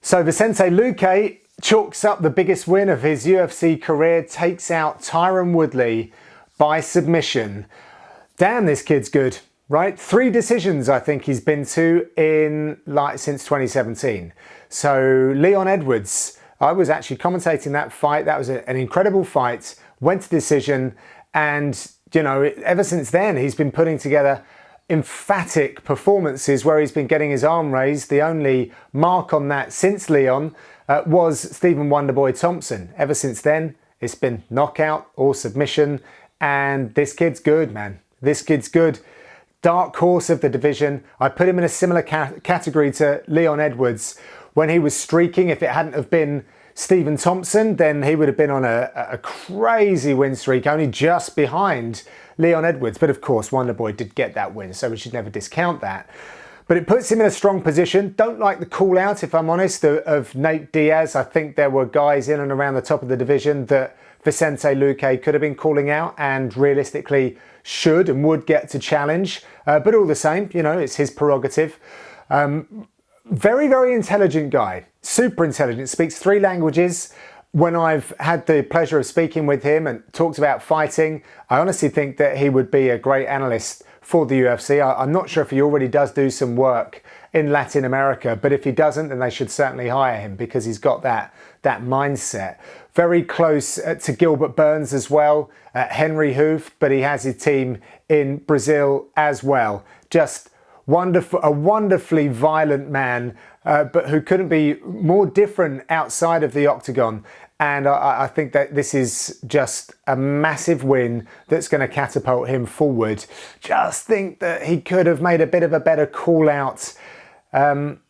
So Vicente Luque chalks up the biggest win of his UFC career, takes out Tyron Woodley by submission. Damn, this kid's good, right? 3 decisions I think he's been to since 2017. So Leon Edwards, I was actually commentating that fight. That was an incredible fight, went to decision, and you know, ever since then he's been putting together emphatic performances where he's been getting his arm raised. The only mark on that since Leon was Stephen Wonderboy Thompson. Ever since then, it's been knockout or submission, and this kid's good, man. This kid's good. Dark horse of the division. I put him in a similar category to Leon Edwards. When he was streaking, if it hadn't have been Stephen Thompson, then he would have been on a crazy win streak, only just behind Leon Edwards. But of course, Wonderboy did get that win, so we should never discount that. But it puts him in a strong position. Don't like the call out, if I'm honest, of Nate Diaz. I think there were guys in and around the top of the division that Vicente Luque could have been calling out and realistically should and would get to challenge. But all the same, you know, it's his prerogative. Very, very intelligent guy. Super intelligent. Speaks 3 languages. When I've had the pleasure of speaking with him and talked about fighting, I honestly think that he would be a great analyst for the UFC. I'm not sure if he already does do some work in Latin America, but if he doesn't, then they should certainly hire him because he's got that mindset. Very close to Gilbert Burns as well, Henry Hoof, but he has his team in Brazil as well. Just wonderful, a wonderfully violent man, but who couldn't be more different outside of the octagon. And I think that this is just a massive win that's going to catapult him forward. Just think that he could have made a bit of a better call out. Leon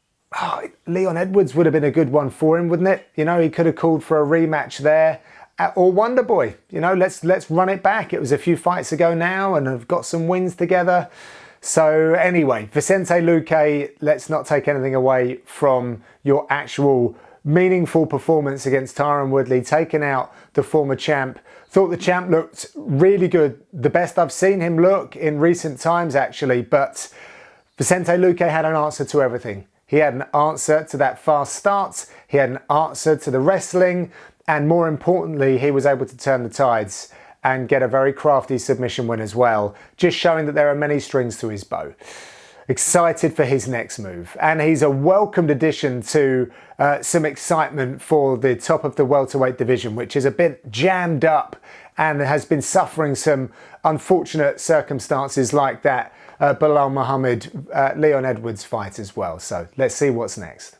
Edwards would have been a good one for him, wouldn't it? You know, he could have called for a rematch there. Or Wonderboy, you know, let's run it back. It was a few fights ago now and have got some wins together. So anyway, Vicente Luque, let's not take anything away from your actual meaningful performance against Tyron Woodley, taking out the former champ. Thought the champ looked really good. The best I've seen him look in recent times, actually. But Vicente Luque had an answer to everything. He had an answer to that fast start. He had an answer to the wrestling. And more importantly, he was able to turn the tides and get a very crafty submission win as well, just showing that there are many strings to his bow. Excited for his next move, and he's a welcomed addition to some excitement for the top of the welterweight division, which is a bit jammed up and has been suffering some unfortunate circumstances like that Bilal Muhammad, Leon Edwards fight as well. So let's see what's next.